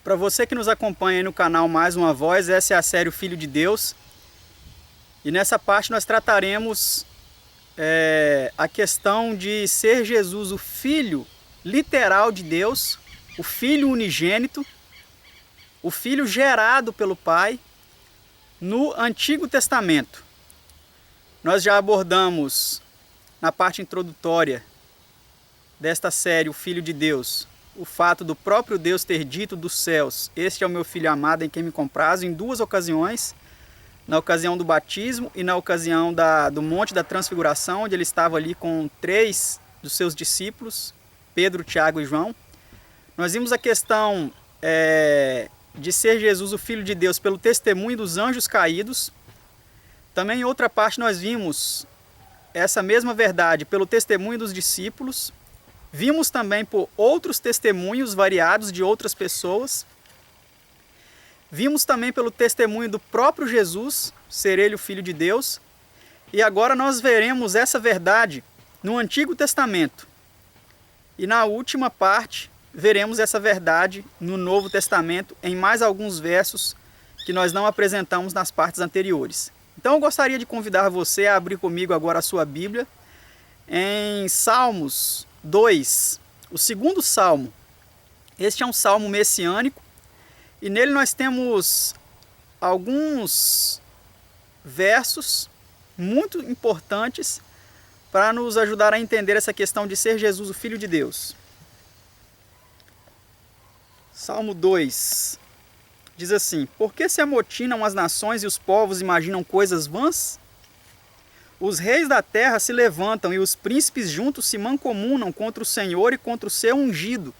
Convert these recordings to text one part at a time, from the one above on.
Para você que nos acompanha aí no canal Mais Uma Voz, essa é a série O Filho de Deus. E nessa parte nós trataremos a questão de ser Jesus o Filho literal de Deus, o Filho unigênito, o Filho gerado pelo Pai no Antigo Testamento. Nós já abordamos na parte introdutória desta série, O Filho de Deus, o fato do próprio Deus ter dito dos céus: "Este é o meu Filho amado em quem me comprazo", em duas ocasiões, na ocasião do batismo e na ocasião do Monte da Transfiguração, onde ele estava ali com 3 dos seus discípulos, Pedro, Tiago e João. Nós vimos a questão de ser Jesus o Filho de Deus pelo testemunho dos anjos caídos. Também em outra parte nós vimos essa mesma verdade pelo testemunho dos discípulos. Vimos também por outros testemunhos variados de outras pessoas. Vimos também pelo testemunho do próprio Jesus, ser ele o Filho de Deus. E agora nós veremos essa verdade no Antigo Testamento. E na última parte, veremos essa verdade no Novo Testamento, em mais alguns versos que nós não apresentamos nas partes anteriores. Então eu gostaria de convidar você a abrir comigo agora a sua Bíblia em Salmos 2, o segundo salmo. Este é um salmo messiânico e nele nós temos alguns versos muito importantes para nos ajudar a entender essa questão de ser Jesus o Filho de Deus. Salmo 2 diz assim: "Por que se amotinam as nações e os povos imaginam coisas vãs? Os reis da terra se levantam e os príncipes juntos se mancomunam contra o Senhor e contra o seu ungido."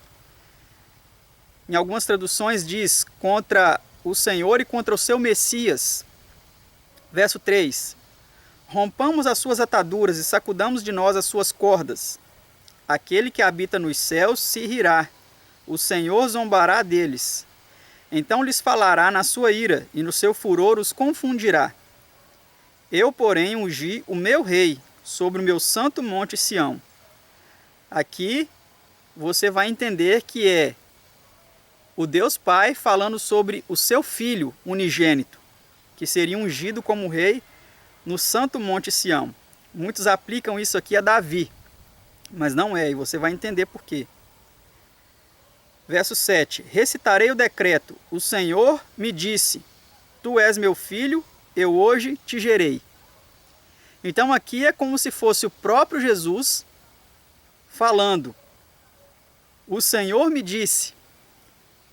Em algumas traduções diz contra o Senhor e contra o seu Messias. Verso 3: "Rompamos as suas ataduras e sacudamos de nós as suas cordas. Aquele que habita nos céus se rirá, o Senhor zombará deles. Então lhes falará na sua ira e no seu furor os confundirá. Eu, porém, ungi o meu rei sobre o meu santo monte Sião." Aqui você vai entender que é o Deus Pai falando sobre o seu Filho unigênito, que seria ungido como rei no santo monte Sião. Muitos aplicam isso aqui a Davi, mas não é, e você vai entender por quê. Verso 7: "Recitarei o decreto. O Senhor me disse: Tu és meu filho, eu hoje te gerei." Então aqui é como se fosse o próprio Jesus falando: "O Senhor me disse",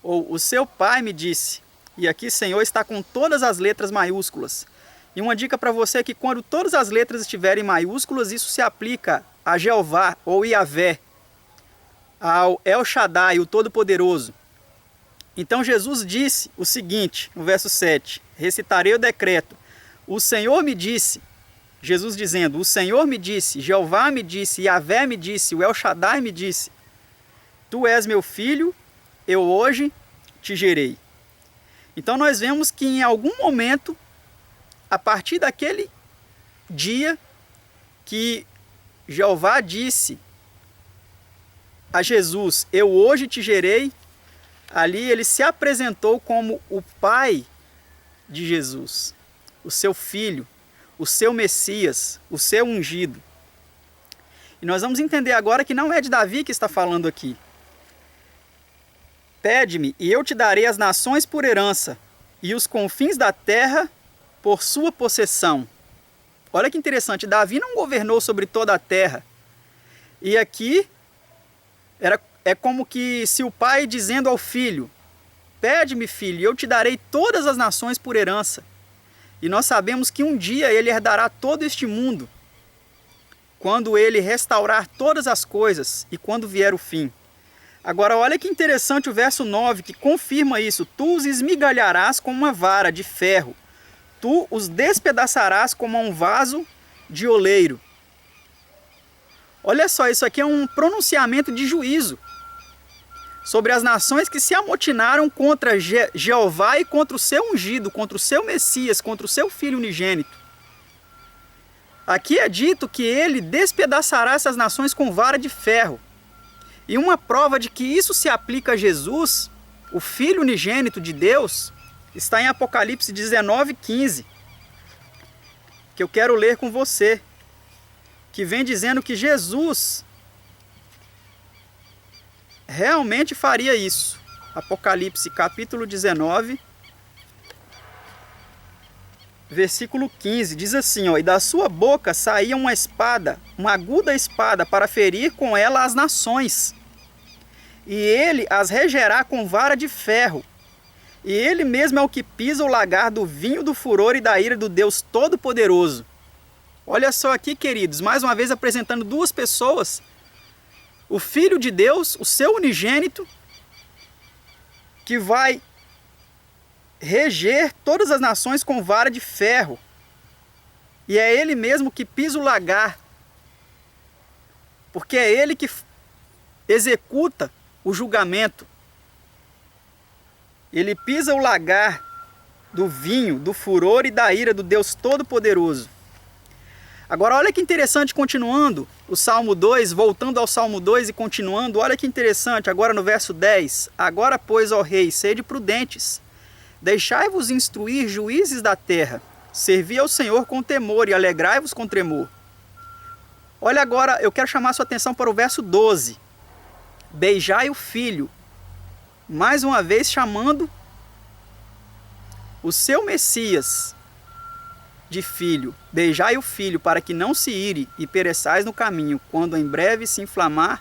ou "o seu pai me disse." E aqui Senhor está com todas as letras maiúsculas. E uma dica para você é que quando todas as letras estiverem maiúsculas, isso se aplica a Jeová ou Yahvé, ao El Shaddai, o Todo-Poderoso. Então Jesus disse o seguinte, no verso 7, "Recitarei o decreto. O Senhor me disse", Jesus dizendo, "O Senhor me disse, Jeová me disse, Yahvé me disse, o El Shaddai me disse: Tu és meu filho, eu hoje te gerei." Então nós vemos que em algum momento, a partir daquele dia que Jeová disse a Jesus: "Eu hoje te gerei", ali ele se apresentou como o pai de Jesus, o seu filho, o seu Messias, o seu ungido. E nós vamos entender agora que não é de Davi que está falando aqui. "Pede-me, e eu te darei as nações por herança, e os confins da terra por sua possessão." Olha que interessante, Davi não governou sobre toda a terra. E aqui é como que se o pai dizendo ao filho: "Pede-me, filho, e eu te darei todas as nações por herança." E nós sabemos que um dia ele herdará todo este mundo, quando ele restaurar todas as coisas e quando vier o fim. Agora olha que interessante o verso 9 que confirma isso: "Tu os esmigalharás com uma vara de ferro, tu os despedaçarás como um vaso de oleiro." Olha só, isso aqui é um pronunciamento de juízo sobre as nações que se amotinaram contra Jeová e contra o seu ungido, contra o seu Messias, contra o seu Filho unigênito. Aqui é dito que ele despedaçará essas nações com vara de ferro. E uma prova de que isso se aplica a Jesus o Filho unigênito de Deus, está em Apocalipse 19:15, que eu quero ler com você, que vem dizendo que Jesus realmente faria isso. Apocalipse capítulo 19, versículo 15, diz assim, ó: e da sua boca saía uma espada, uma aguda espada, para ferir com ela as nações. E ele as regerá com vara de ferro. E ele mesmo é o que pisa o lagar do vinho do furor e da ira do Deus Todo-Poderoso. Olha só aqui, queridos, mais uma vez apresentando duas pessoas. O Filho de Deus, o seu unigênito, que vai reger todas as nações com vara de ferro. E é ele mesmo que pisa o lagar. Porque é ele que executa o julgamento. Ele pisa o lagar do vinho, do furor e da ira do Deus Todo-Poderoso. Agora olha que interessante, continuando o Salmo 2, voltando ao Salmo 2 e continuando, olha que interessante, agora no verso 10. Agora, pois, ó rei, sede prudentes, deixai-vos instruir juízes da terra, servi ao Senhor com temor e alegrai-vos com tremor. Olha agora, eu quero chamar sua atenção para o verso 12. Beijai o filho, mais uma vez chamando o seu Messias de filho. Beijai o filho, para que não se ire e pereçais no caminho, quando em breve se inflamar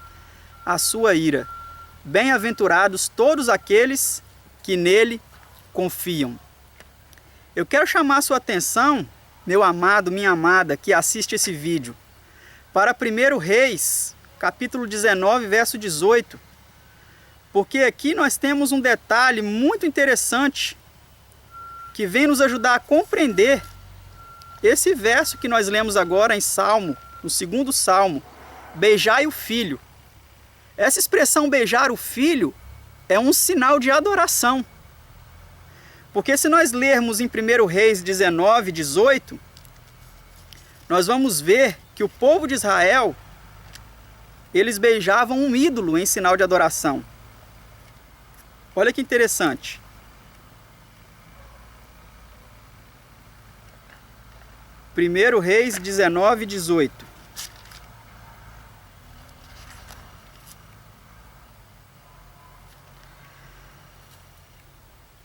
a sua ira. Bem-aventurados todos aqueles que nele confiam. Eu quero chamar a sua atenção, meu amado, minha amada, que assiste esse vídeo, para 1 Reis, capítulo 19, verso 18. Porque aqui nós temos um detalhe muito interessante que vem nos ajudar a compreender esse verso que nós lemos agora em Salmo, no segundo Salmo, beijai o filho. Essa expressão beijar o filho é um sinal de adoração. Porque se nós lermos em 1 Reis 19, 18, nós vamos ver que o povo de Israel, eles beijavam um ídolo em sinal de adoração. Olha que interessante. Primeiro Reis 19, 18.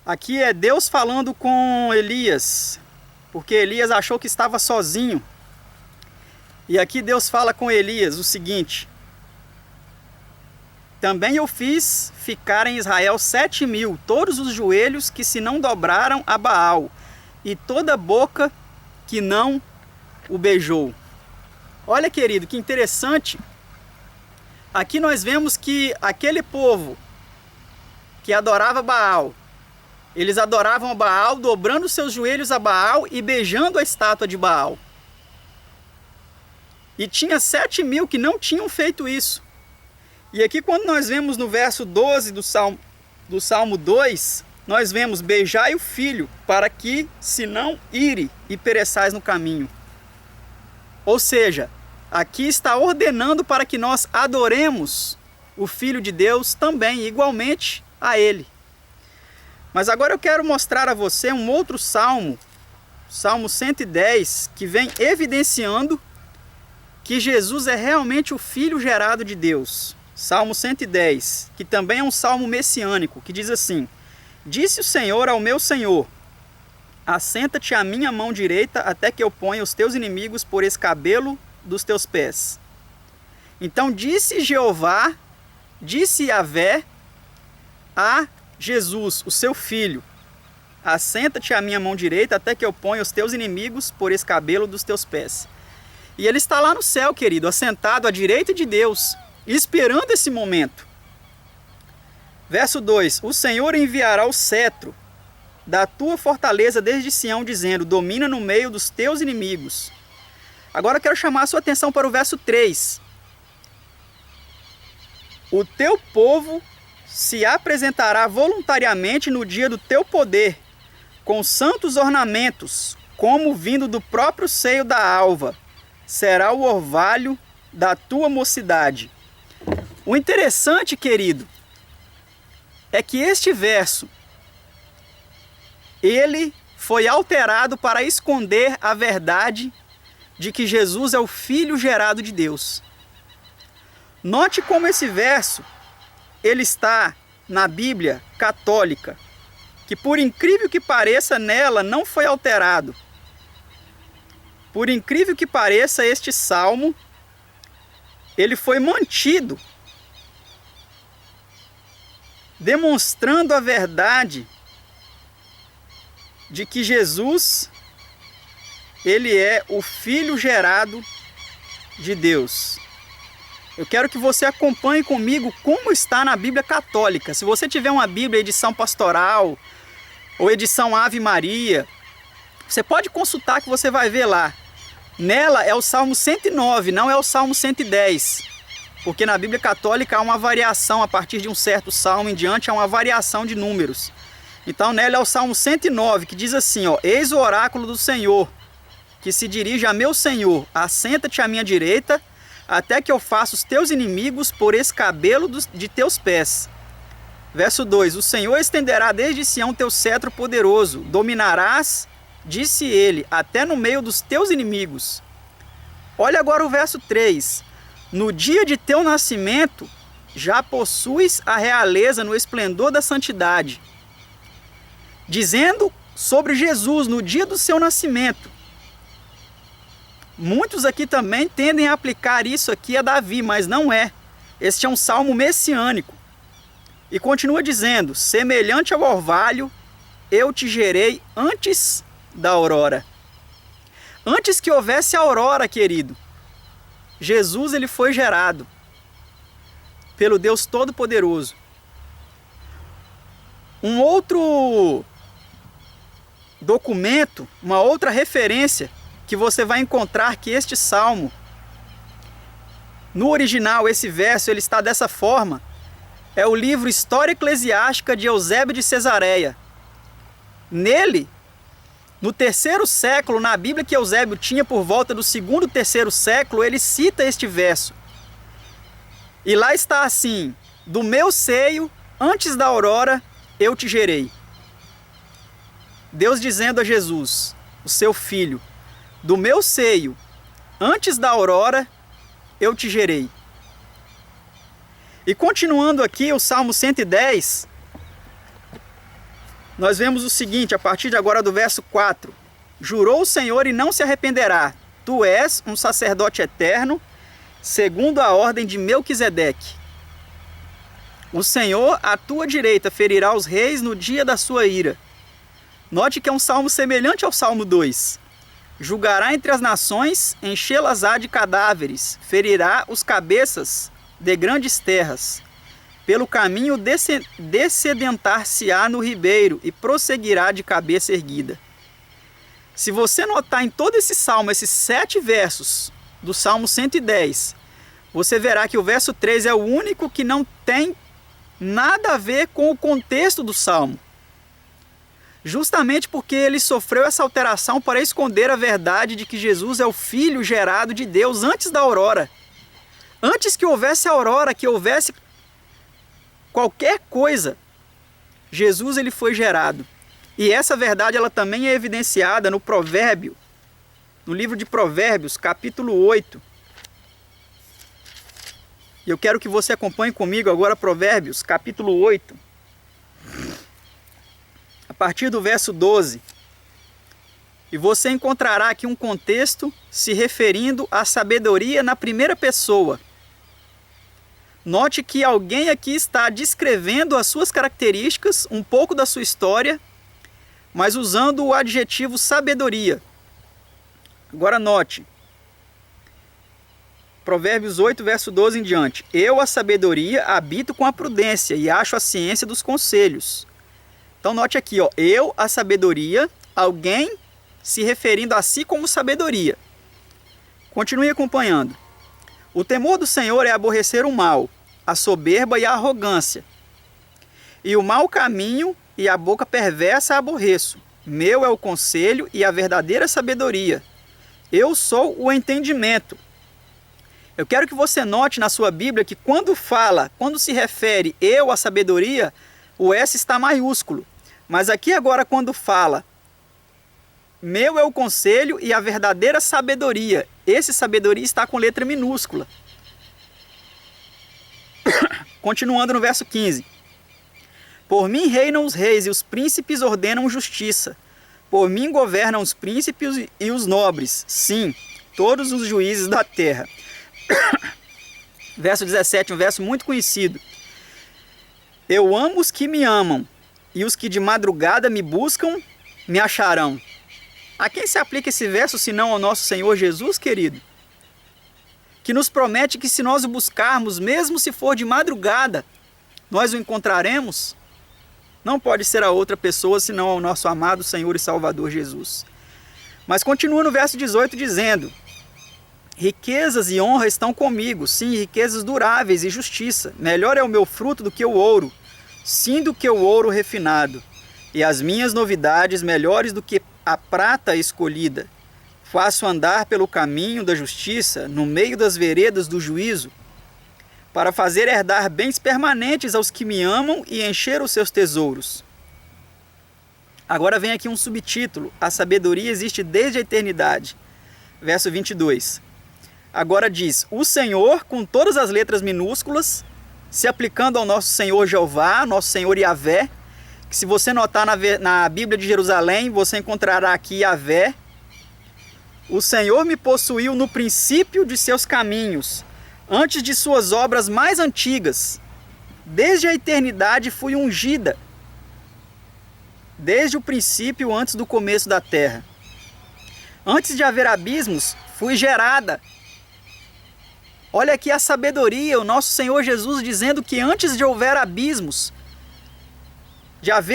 Aqui é Deus falando com Elias, porque Elias achou que estava sozinho. E aqui Deus fala com Elias o seguinte: também eu fiz ficar em Israel 7.000, todos os joelhos que se não dobraram a Baal, e toda boca que não o beijou. Olha, querido, que interessante. Aqui nós vemos que aquele povo que adorava Baal, eles adoravam a Baal, dobrando seus joelhos a Baal e beijando a estátua de Baal. E tinha 7.000 que não tinham feito isso. E aqui quando nós vemos no verso 12 do Salmo 2, nós vemos: beijai o filho, para que se não ire e pereçais no caminho. Ou seja, aqui está ordenando para que nós adoremos o Filho de Deus também, igualmente a ele. Mas agora eu quero mostrar a você um outro salmo, Salmo 110, que vem evidenciando que Jesus é realmente o Filho gerado de Deus. Salmo 110, que também é um salmo messiânico, que diz assim: disse o Senhor ao meu Senhor: assenta-te à minha mão direita, até que eu ponha os teus inimigos por escabelo dos teus pés. Então disse Jeová, disse Yahvé a Jesus, o seu filho: assenta-te à minha mão direita, até que eu ponha os teus inimigos por escabelo dos teus pés. E ele está lá no céu, querido, assentado à direita de Deus, esperando esse momento. Verso 2: o Senhor enviará o cetro da tua fortaleza desde Sião, dizendo: domina no meio dos teus inimigos. Agora eu quero chamar a sua atenção para o verso 3. O teu povo se apresentará voluntariamente no dia do teu poder, com santos ornamentos, como vindo do próprio seio da alva. Será o orvalho da tua mocidade. O interessante, querido, é que este verso, ele foi alterado para esconder a verdade de que Jesus é o Filho gerado de Deus. Note como esse verso, ele está na Bíblia católica, que por incrível que pareça, nela não foi alterado. Por incrível que pareça, este salmo, ele foi mantido, demonstrando a verdade de que Jesus, ele é o Filho gerado de Deus. Eu quero que você acompanhe comigo como está na Bíblia católica. Se você tiver uma Bíblia edição pastoral ou edição Ave Maria, você pode consultar que você vai ver lá. Nela é o Salmo 109, não é o Salmo 110. Porque na Bíblia católica há uma variação, a partir de um certo salmo em diante, há uma variação de números. Então nela é o Salmo 109, que diz assim, ó: Eis o oráculo do Senhor, que se dirige a meu Senhor, assenta-te à minha direita, até que eu faça os teus inimigos por escabelo de teus pés. Verso 2: O Senhor estenderá desde Sião teu cetro poderoso, dominarás, disse ele, até no meio dos teus inimigos. Olha agora o verso 3: No dia de teu nascimento, já possuis a realeza no esplendor da santidade. Dizendo sobre Jesus no dia do seu nascimento. Muitos aqui também tendem a aplicar isso aqui a Davi, mas não é. Este é um salmo messiânico. E continua dizendo: semelhante ao orvalho, eu te gerei antes da aurora. Antes que houvesse a aurora, querido, Jesus ele foi gerado pelo Deus Todo-Poderoso. Um outro documento, uma outra referência que você vai encontrar que este salmo, no original, esse verso, ele está dessa forma, é o livro História Eclesiástica de Eusébio de Cesareia. Nele, no 3º século, na Bíblia que Eusébio tinha por volta do 2º, 3º século, ele cita este verso. E lá está assim: do meu seio, antes da aurora, eu te gerei. Deus dizendo a Jesus, o seu filho: do meu seio, antes da aurora, eu te gerei. E continuando aqui, o Salmo 110, nós vemos o seguinte, a partir de agora do verso 4. Jurou o Senhor e não se arrependerá. Tu és um sacerdote eterno, segundo a ordem de Melquisedeque. O Senhor, à tua direita, ferirá os reis no dia da sua ira. Note que é um salmo semelhante ao Salmo 2. Julgará entre as nações, enchê-las-á de cadáveres, ferirá os cabeças de grandes terras. Pelo caminho descedentar-se-á no ribeiro e prosseguirá de cabeça erguida. Se você notar em todo esse salmo, esses 7 versos do Salmo 110, você verá que o verso 3 é o único que não tem nada a ver com o contexto do salmo. Justamente porque ele sofreu essa alteração para esconder a verdade de que Jesus é o Filho gerado de Deus antes da aurora. Antes que houvesse a aurora, que houvesse qualquer coisa, Jesus ele foi gerado. E essa verdade ela também é evidenciada no Provérbio, no livro de Provérbios, capítulo 8. E eu quero que você acompanhe comigo agora Provérbios, capítulo 8. A partir do verso 12, e você encontrará aqui um contexto se referindo à sabedoria na primeira pessoa. Note que alguém aqui está descrevendo as suas características, um pouco da sua história, mas usando o adjetivo sabedoria. Agora note, Provérbios 8, verso 12 em diante. Eu, a sabedoria, habito com a prudência e acho a ciência dos conselhos. Então note aqui, ó, eu, a sabedoria, alguém se referindo a si como sabedoria. Continue acompanhando. O temor do Senhor é aborrecer o mal, a soberba e a arrogância. E o mau caminho e a boca perversa aborreço. Meu é o conselho e a verdadeira sabedoria. Eu sou o entendimento. Eu quero que você note na sua Bíblia que quando se refere eu, a sabedoria, o S está maiúsculo. Mas aqui agora quando fala, meu é o conselho e a verdadeira sabedoria, esse sabedoria está com letra minúscula. Continuando no verso 15. Por mim reinam os reis e os príncipes ordenam justiça. Por mim governam os príncipes e os nobres, sim, todos os juízes da terra. Verso 17, um verso muito conhecido. Eu amo os que me amam, e os que de madrugada me buscam, me acharão. A quem se aplica esse verso, senão ao nosso Senhor Jesus, querido? Que nos promete que se nós o buscarmos, mesmo se for de madrugada, nós o encontraremos? Não pode ser a outra pessoa, senão ao nosso amado Senhor e Salvador Jesus. Mas continua no verso 18 dizendo, riquezas e honra estão comigo, sim, riquezas duráveis e justiça. Melhor é o meu fruto do que o ouro, sim, do que o ouro refinado. E as minhas novidades melhores do que a prata escolhida. Faço andar pelo caminho da justiça, no meio das veredas do juízo, para fazer herdar bens permanentes aos que me amam e encher os seus tesouros. Agora vem aqui um subtítulo, a sabedoria existe desde a eternidade. Verso 22. Agora diz, o Senhor, com todas as letras minúsculas, se aplicando ao nosso Senhor Jeová, nosso Senhor Yahvé, que se você notar na Bíblia de Jerusalém, você encontrará aqui Yahvé. O Senhor me possuiu no princípio de seus caminhos, antes de suas obras mais antigas. Desde a eternidade fui ungida, desde o princípio, antes do começo da terra. Antes de haver abismos, fui gerada. Olha aqui a sabedoria, o nosso Senhor Jesus dizendo que antes de haver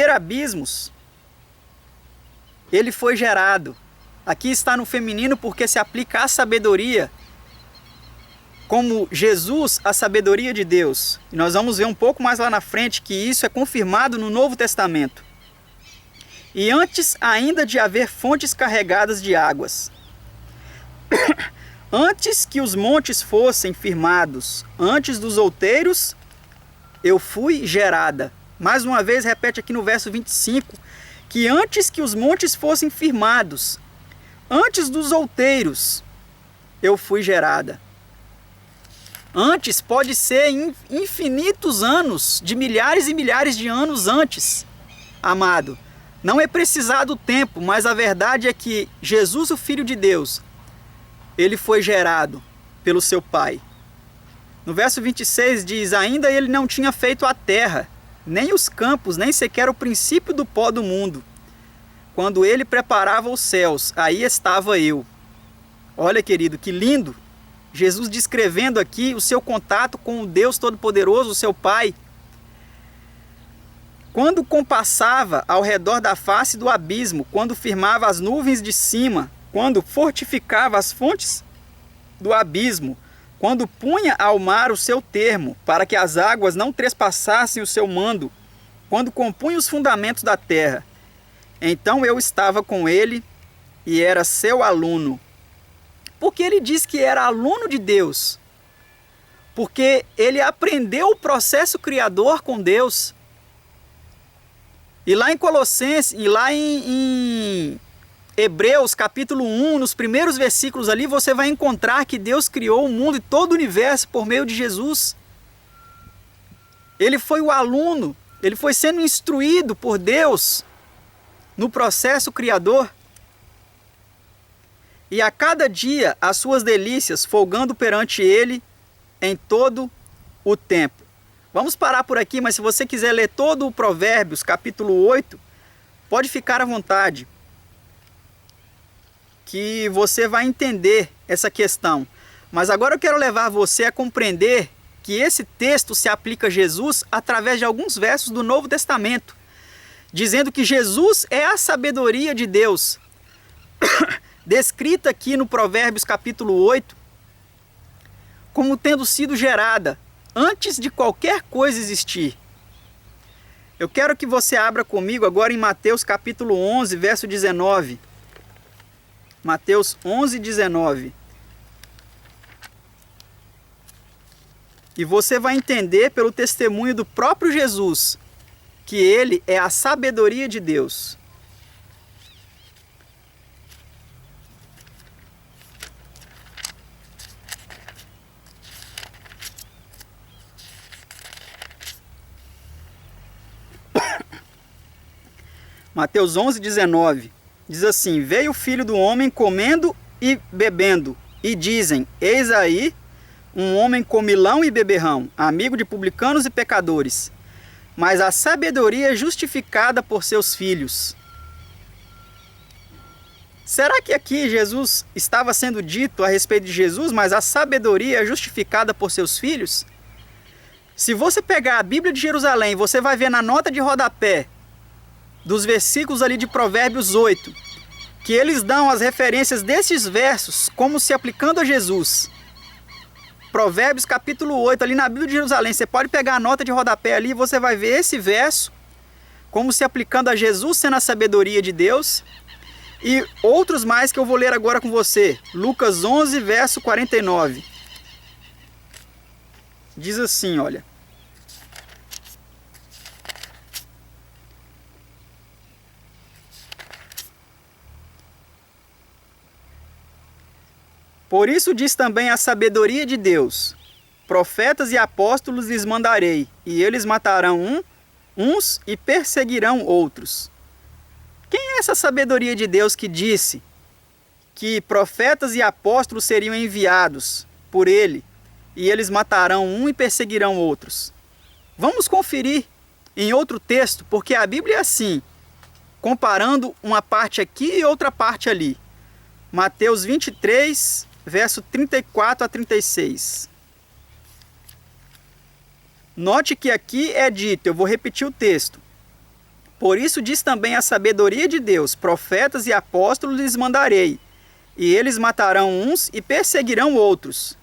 abismos, ele foi gerado. Aqui está no feminino porque se aplica a sabedoria, como Jesus, a sabedoria de Deus. E nós vamos ver um pouco mais lá na frente que isso é confirmado no Novo Testamento. E antes ainda de haver fontes carregadas de águas. Antes que os montes fossem firmados, antes dos outeiros, eu fui gerada. Mais uma vez repete aqui no verso 25, que antes que os montes fossem firmados, antes dos outeiros, eu fui gerada. Antes pode ser infinitos anos, de milhares e milhares de anos antes, amado. Não é precisado o tempo, mas a verdade é que Jesus, o Filho de Deus, ele foi gerado pelo seu Pai. No verso 26 diz, ainda ele não tinha feito a terra, nem os campos, nem sequer o princípio do pó do mundo. Quando ele preparava os céus, aí estava eu. Olha, querido, que lindo! Jesus descrevendo aqui o seu contato com o Deus Todo-Poderoso, o seu Pai. Quando compassava ao redor da face do abismo, quando firmava as nuvens de cima, quando fortificava as fontes do abismo, quando punha ao mar o seu termo, para que as águas não trespassassem o seu mando, quando compunha os fundamentos da terra, então eu estava com ele e era seu aluno. Porque ele diz que era aluno de Deus? Porque ele aprendeu o processo criador com Deus. E lá em Colossenses, e lá em Hebreus capítulo 1, nos primeiros versículos ali, você vai encontrar que Deus criou o mundo e todo o universo por meio de Jesus. Ele foi o aluno, ele foi sendo instruído por Deus no processo criador. E a cada dia as suas delícias folgando perante ele em todo o tempo. Vamos parar por aqui, mas se você quiser ler todo o Provérbios, capítulo 8, pode ficar à vontade, que você vai entender essa questão. Mas agora eu quero levar você a compreender que esse texto se aplica a Jesus através de alguns versos do Novo Testamento, dizendo que Jesus é a sabedoria de Deus, descrita aqui no Provérbios capítulo 8, como tendo sido gerada antes de qualquer coisa existir. Eu quero que você abra comigo agora em Mateus capítulo 11, verso 19. Mateus 11, 19. E você vai entender pelo testemunho do próprio Jesus que ele é a sabedoria de Deus. Mateus 11:19 diz assim: veio o filho do homem comendo e bebendo, e dizem: eis aí um homem comilão e beberrão, amigo de publicanos e pecadores. Mas a sabedoria é justificada por seus filhos. Será que aqui Jesus estava sendo dito a respeito de Jesus, mas a sabedoria é justificada por seus filhos? Se você pegar a Bíblia de Jerusalém, você vai ver na nota de rodapé dos versículos ali de Provérbios 8, que eles dão as referências desses versos como se aplicando a Jesus. Provérbios capítulo 8, ali na Bíblia de Jerusalém, você pode pegar a nota de rodapé ali e você vai ver esse verso como se aplicando a Jesus sendo a sabedoria de Deus. E outros mais que eu vou ler agora com você. Lucas 11, verso 49. Diz assim, olha: por isso diz também a sabedoria de Deus: profetas e apóstolos lhes mandarei, e eles matarão uns e perseguirão outros. Quem é essa sabedoria de Deus que disse que profetas e apóstolos seriam enviados por ele, e eles matarão um e perseguirão outros? Vamos conferir em outro texto, porque a Bíblia é assim, comparando uma parte aqui e outra parte ali. Mateus 23, verso 34 a 36. Note que aqui é dito, eu vou repetir o texto: por isso diz também a sabedoria de Deus: profetas e apóstolos lhes mandarei, e eles matarão uns e perseguirão outros.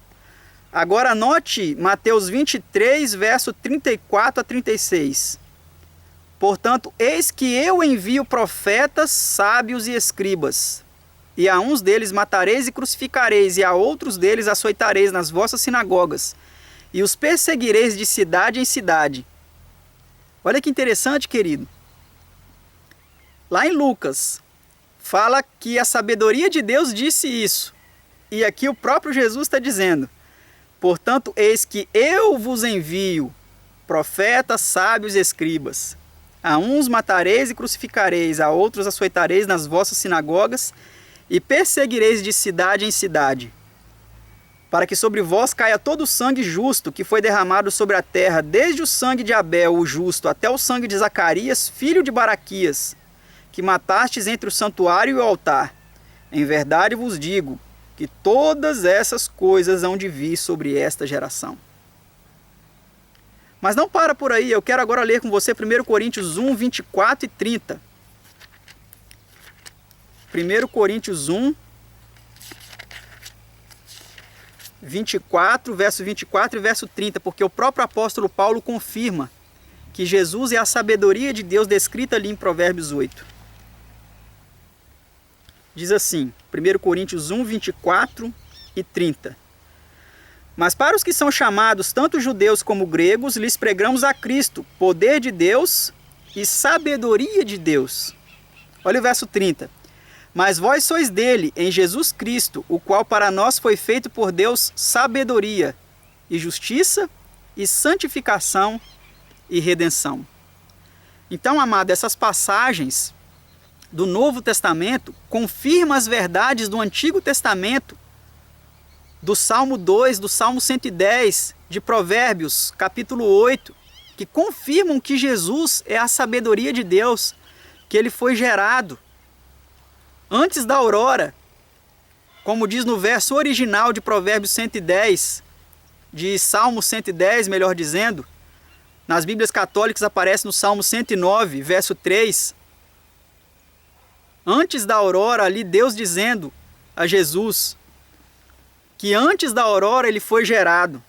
Agora note Mateus 23, verso 34 a 36. Portanto, eis que eu envio profetas, sábios e escribas, e a uns deles matareis e crucificareis, e a outros deles açoitareis nas vossas sinagogas, e os perseguireis de cidade em cidade. Olha que interessante, querido. Lá em Lucas, fala que a sabedoria de Deus disse isso. E aqui o próprio Jesus está dizendo: portanto, eis que eu vos envio profetas, sábios e escribas. A uns matareis e crucificareis, a outros açoitareis nas vossas sinagogas, e perseguireis de cidade em cidade, para que sobre vós caia todo o sangue justo que foi derramado sobre a terra, desde o sangue de Abel, o justo, até o sangue de Zacarias, filho de Baraquias, que matastes entre o santuário e o altar. Em verdade vos digo que todas essas coisas hão de vir sobre esta geração. Mas não para por aí, eu quero agora ler com você 1 Coríntios 1, 24 e 30. 1 Coríntios 1, 24, verso 24 e verso 30, porque o próprio apóstolo Paulo confirma que Jesus é a sabedoria de Deus descrita ali em Provérbios 8. Diz assim, 1 Coríntios 1, 24 e 30. Mas para os que são chamados, tanto judeus como gregos, lhes pregamos a Cristo, poder de Deus e sabedoria de Deus. Olha o verso 30. Mas vós sois dele, em Jesus Cristo, o qual para nós foi feito por Deus sabedoria, e justiça, e santificação, e redenção. Então, amado, essas passagens do Novo Testamento confirmam as verdades do Antigo Testamento, do Salmo 2, do Salmo 110, de Provérbios, capítulo 8, que confirmam que Jesus é a sabedoria de Deus, que ele foi gerado antes da aurora, como diz no verso original de Provérbios 110, de Salmo 110, melhor dizendo. Nas Bíblias católicas aparece no Salmo 109, verso 3. Antes da aurora, ali Deus dizendo a Jesus que antes da aurora ele foi gerado.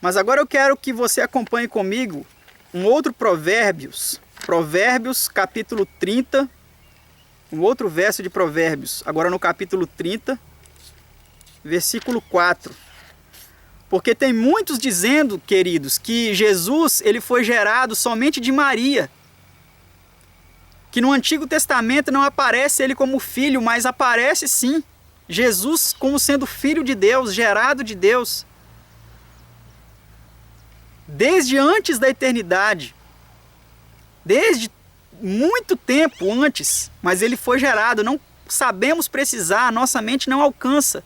Mas agora eu quero que você acompanhe comigo um outro Provérbios, Provérbios capítulo 30, um outro verso de Provérbios, agora no capítulo 30, versículo 4. Porque tem muitos dizendo, queridos, que Jesus ele foi gerado somente de Maria, que no Antigo Testamento não aparece ele como filho, mas aparece sim Jesus como sendo filho de Deus, gerado de Deus. Desde antes da eternidade, desde muito tempo antes, mas ele foi gerado. Não sabemos precisar, nossa mente não alcança,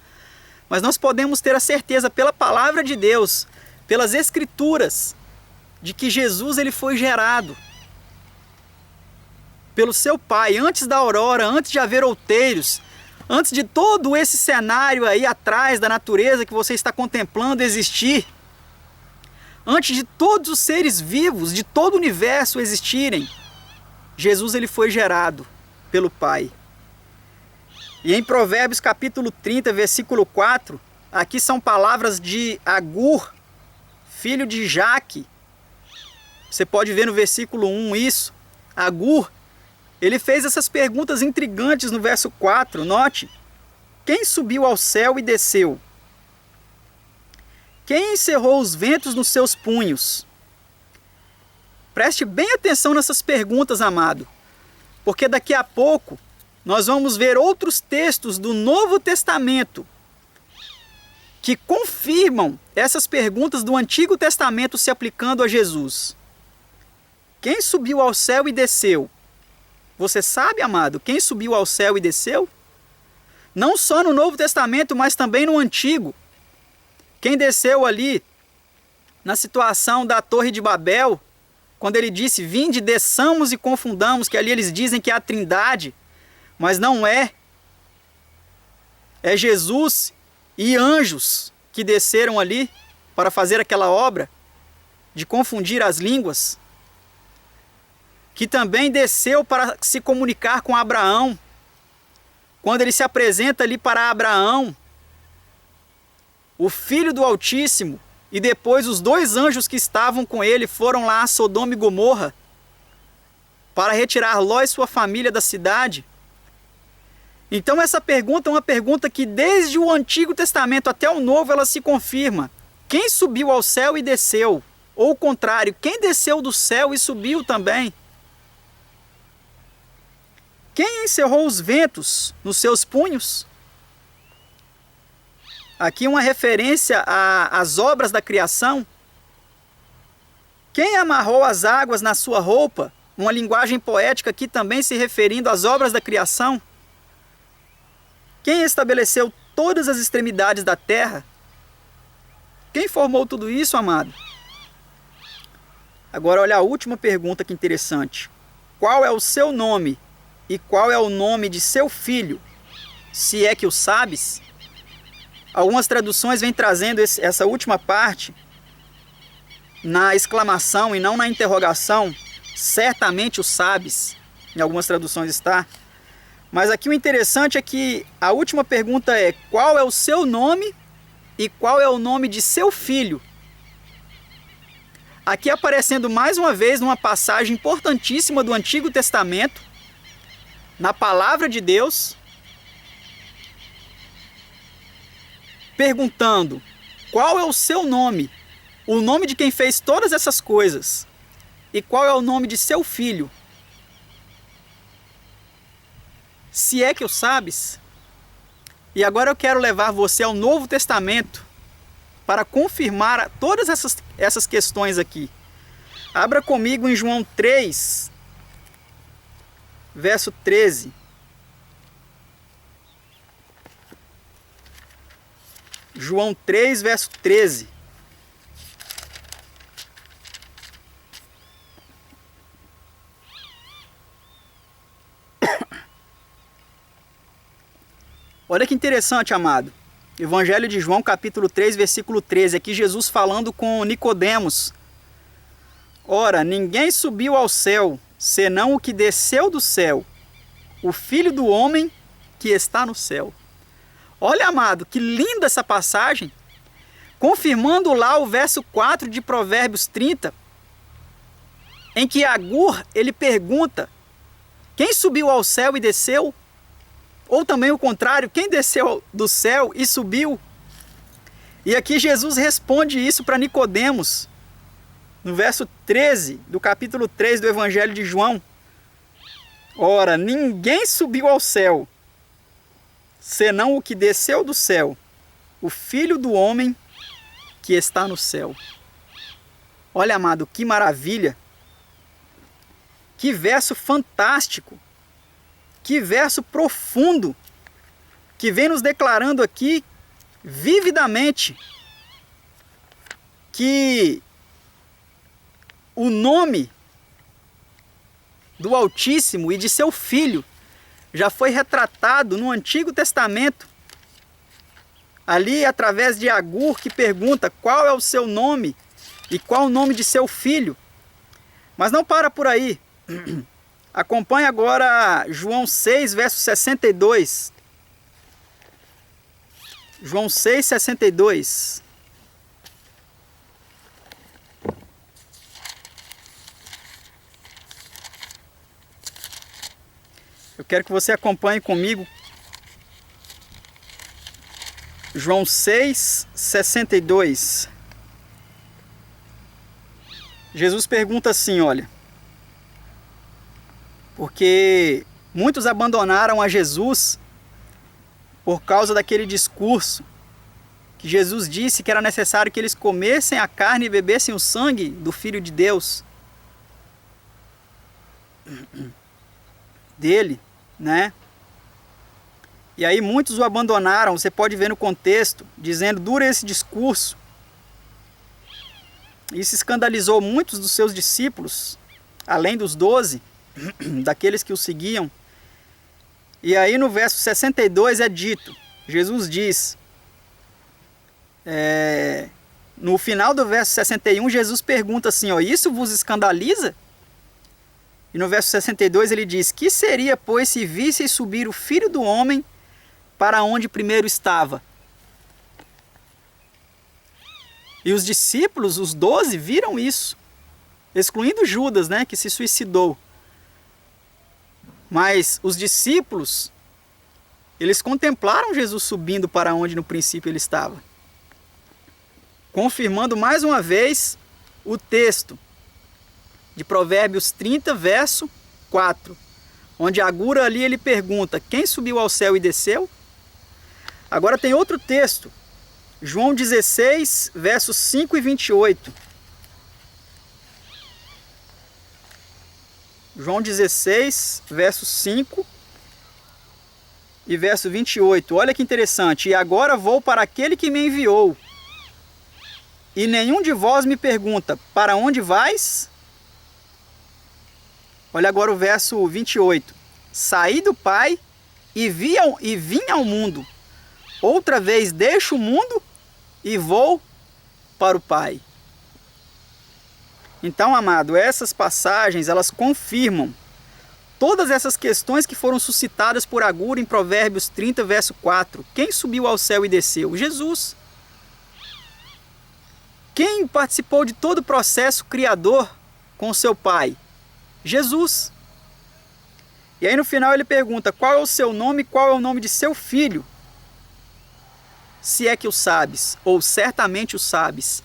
mas nós podemos ter a certeza pela palavra de Deus, pelas escrituras, de que Jesus ele foi gerado pelo seu Pai, antes da aurora, antes de haver outeiros, antes de todo esse cenário aí atrás da natureza que você está contemplando existir, antes de todos os seres vivos, de todo o universo existirem, Jesus ele foi gerado pelo Pai. E em Provérbios capítulo 30, versículo 4, aqui são palavras de Agur, filho de Jaque. Você pode ver no versículo 1 isso. Agur, ele fez essas perguntas intrigantes no verso 4. Note: quem subiu ao céu e desceu? Quem encerrou os ventos nos seus punhos? Preste bem atenção nessas perguntas, amado, porque daqui a pouco nós vamos ver outros textos do Novo Testamento que confirmam essas perguntas do Antigo Testamento se aplicando a Jesus. Quem subiu ao céu e desceu? Você sabe, amado, quem subiu ao céu e desceu? Não só no Novo Testamento, mas também no Antigo. Quem desceu ali na situação da Torre de Babel, quando ele disse: vinde, desçamos e confundamos, que ali eles dizem que é a Trindade, mas não é. É Jesus e anjos que desceram ali para fazer aquela obra de confundir as línguas, que também desceu para se comunicar com Abraão, quando ele se apresenta ali para Abraão, o Filho do Altíssimo, e depois os dois anjos que estavam com ele foram lá a Sodoma e Gomorra para retirar Ló e sua família da cidade. Então essa pergunta é uma pergunta que desde o Antigo Testamento até o Novo ela se confirma. Quem subiu ao céu e desceu? Ou o contrário, quem desceu do céu e subiu também? Quem encerrou os ventos nos seus punhos? Aqui uma referência às obras da criação. Quem amarrou as águas na sua roupa? Uma linguagem poética aqui também se referindo às obras da criação. Quem estabeleceu todas as extremidades da terra? Quem formou tudo isso, amado? Agora olha a última pergunta que interessante. Qual é o seu nome e qual é o nome de seu filho, se é que o sabes? Algumas traduções vêm trazendo essa última parte na exclamação e não na interrogação. Certamente o sabes, em algumas traduções está. Mas aqui o interessante é que a última pergunta é: qual é o seu nome e qual é o nome de seu filho? Aqui aparecendo mais uma vez numa passagem importantíssima do Antigo Testamento, na palavra de Deus, perguntando qual é o seu nome, o nome de quem fez todas essas coisas, e qual é o nome de seu filho. Se é que o sabes. E agora eu quero levar você ao Novo Testamento para confirmar todas essas questões aqui. Abra comigo em João 3, verso 13. João 3, verso 13. Olha que interessante, amado. Evangelho de João, capítulo 3, versículo 13. Aqui Jesus falando com Nicodemos. Ora, ninguém subiu ao céu, senão o que desceu do céu, o Filho do Homem que está no céu. Olha, amado, que linda essa passagem. Confirmando lá o verso 4 de Provérbios 30, em que Agur, ele pergunta: quem subiu ao céu e desceu? Ou também o contrário, quem desceu do céu e subiu? E aqui Jesus responde isso para Nicodemos, no verso 13 do capítulo 3 do Evangelho de João. Ora, ninguém subiu ao céu, senão o que desceu do céu, o Filho do Homem que está no céu. Olha, amado, que maravilha! Que verso fantástico! Que verso profundo! Que vem nos declarando aqui, vividamente, que o nome do Altíssimo e de seu Filho já foi retratado no Antigo Testamento. Ali, através de Agur, que pergunta qual é o seu nome e qual o nome de seu filho. Mas não para por aí. Acompanhe agora João 6, verso 62. João 6, 62. Eu quero que você acompanhe comigo. João 6, 62. Jesus pergunta assim, olha. Porque muitos abandonaram a Jesus por causa daquele discurso que Jesus disse que era necessário que eles comessem a carne e bebessem o sangue do Filho de Deus. Dele, né? E aí muitos o abandonaram, você pode ver no contexto, dizendo, dura esse discurso. Isso escandalizou muitos dos seus discípulos, além dos 12, daqueles que o seguiam. E aí no verso 62 é dito, Jesus diz, no final do verso 61, Jesus pergunta assim, ó, isso vos escandaliza? E no verso 62 ele diz, que seria, pois, se visseis subir o Filho do Homem para onde primeiro estava? E os discípulos, os 12, viram isso, excluindo Judas, né, que se suicidou. Mas os discípulos, eles contemplaram Jesus subindo para onde no princípio ele estava. Confirmando mais uma vez o texto de Provérbios 30, verso 4. Onde Agur ali ele pergunta, quem subiu ao céu e desceu? Agora tem outro texto, João 16, versos 5 e 28. João 16, verso 5 e verso 28. Olha que interessante. E agora vou para aquele que me enviou. E nenhum de vós me pergunta, para onde vais? Olha agora o verso 28. Saí do Pai e vim ao mundo. Outra vez deixo o mundo e vou para o Pai. Então, amado, essas passagens, elas confirmam todas essas questões que foram suscitadas por Agur em Provérbios 30, verso 4. Quem subiu ao céu e desceu? Jesus. Quem participou de todo o processo criador com seu Pai? Jesus. E aí no final ele pergunta, qual é o seu nome e qual é o nome de seu filho? Se é que o sabes, ou certamente o sabes.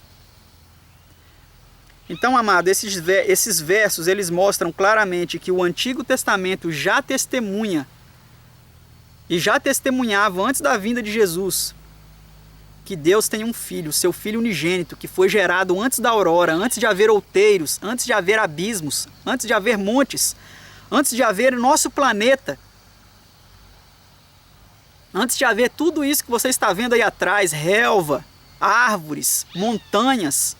Então, amado, esses versos, eles mostram claramente que o Antigo Testamento já testemunha, e já testemunhava antes da vinda de Jesus, que Deus tem um filho, seu filho unigênito, que foi gerado antes da aurora, antes de haver outeiros, antes de haver abismos, antes de haver montes, antes de haver o nosso planeta, antes de haver tudo isso que você está vendo aí atrás, relva, árvores, montanhas.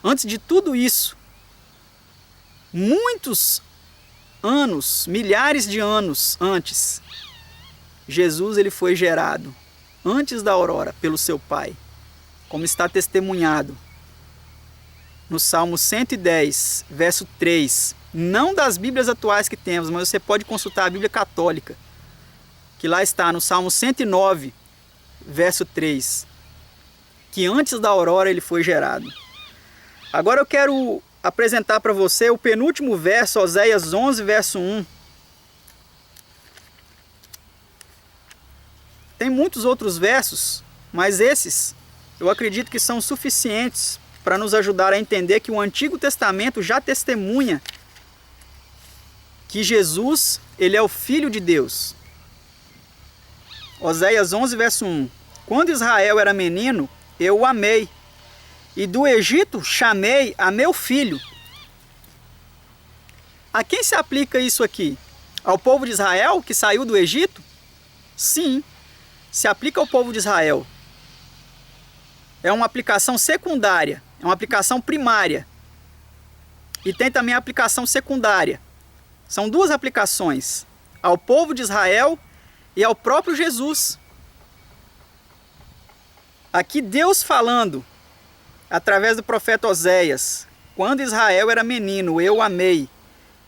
Antes de tudo isso, muitos anos, milhares de anos antes, Jesus ele foi gerado antes da aurora pelo seu Pai, como está testemunhado no Salmo 110, verso 3, não das Bíblias atuais que temos, mas você pode consultar a Bíblia católica, que lá está no Salmo 109, verso 3, que antes da aurora ele foi gerado. Agora eu quero apresentar para você o penúltimo verso, Oséias 11, verso 1. Tem muitos outros versos, mas esses eu acredito que são suficientes para nos ajudar a entender que o Antigo Testamento já testemunha que Jesus, ele é o Filho de Deus. Oséias 11, verso 1. Quando Israel era menino, eu o amei, e do Egito chamei a meu filho. A quem se aplica isso aqui? Ao povo de Israel que saiu do Egito? Sim, se aplica ao povo de Israel. É uma aplicação secundária, é uma aplicação primária. E tem também a aplicação secundária. São duas aplicações, ao povo de Israel e ao próprio Jesus. Aqui Deus falando, através do profeta Oséias, quando Israel era menino, eu o amei,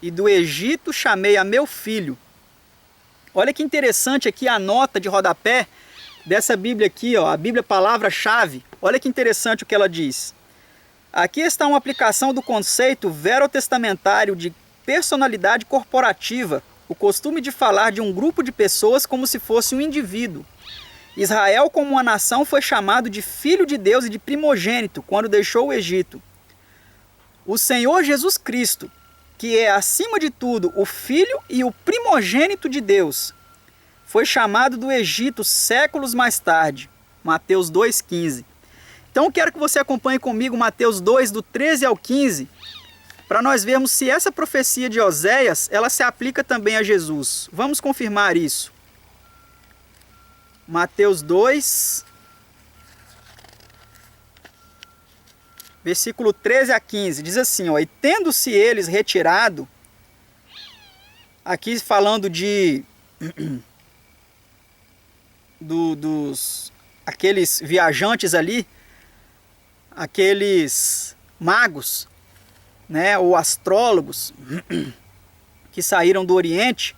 e do Egito chamei a meu filho. Olha que interessante aqui a nota de rodapé dessa Bíblia aqui, ó, a Bíblia palavra-chave. Olha que interessante o que ela diz. Aqui está uma aplicação do conceito verotestamentário de personalidade corporativa, o costume de falar de um grupo de pessoas como se fosse um indivíduo. Israel, como uma nação, foi chamado de filho de Deus e de primogênito quando deixou o Egito. O Senhor Jesus Cristo, que é, acima de tudo, o Filho e o primogênito de Deus, foi chamado do Egito séculos mais tarde. Mateus 2,15. Então eu quero que você acompanhe comigo Mateus 2, do 13 ao 15, para nós vermos se essa profecia de Oséias, ela se aplica também a Jesus. Vamos confirmar isso. Mateus 2, versículo 13 a 15, diz assim, ó, e tendo-se eles retirado, aqui falando de aqueles viajantes ali, aqueles magos, né, ou astrólogos que saíram do Oriente,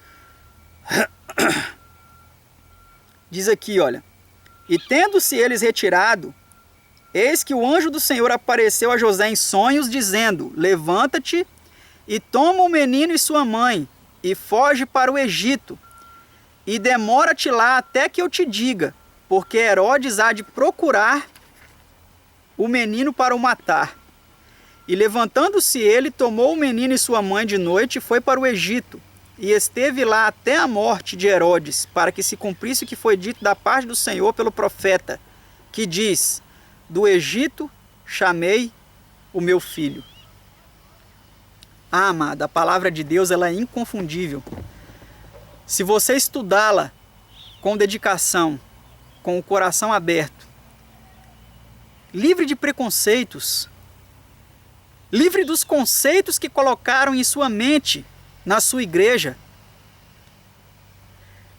diz aqui, olha, e tendo-se eles retirado, eis que o anjo do Senhor apareceu a José em sonhos, dizendo, levanta-te e toma o menino e sua mãe, e foge para o Egito, e demora-te lá até que eu te diga, porque Herodes há de procurar o menino para o matar. E levantando-se ele, tomou o menino e sua mãe de noite e foi para o Egito, e esteve lá até a morte de Herodes, para que se cumprisse o que foi dito da parte do Senhor pelo profeta, que diz, do Egito chamei o meu filho. Ah, amada, a palavra de Deus ela é inconfundível. Se você estudá-la com dedicação, com o coração aberto, livre de preconceitos, livre dos conceitos que colocaram em sua mente na sua igreja,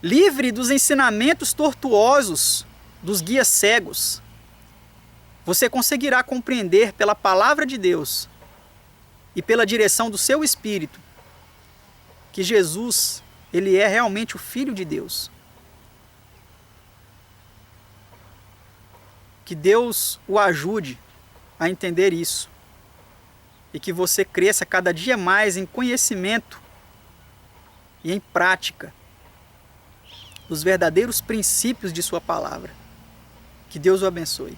livre dos ensinamentos tortuosos dos guias cegos, você conseguirá compreender pela palavra de Deus e pela direção do seu espírito que Jesus, ele é realmente o Filho de Deus. Que Deus o ajude a entender isso e que você cresça cada dia mais em conhecimento e em prática os verdadeiros princípios de sua palavra. Que Deus o abençoe.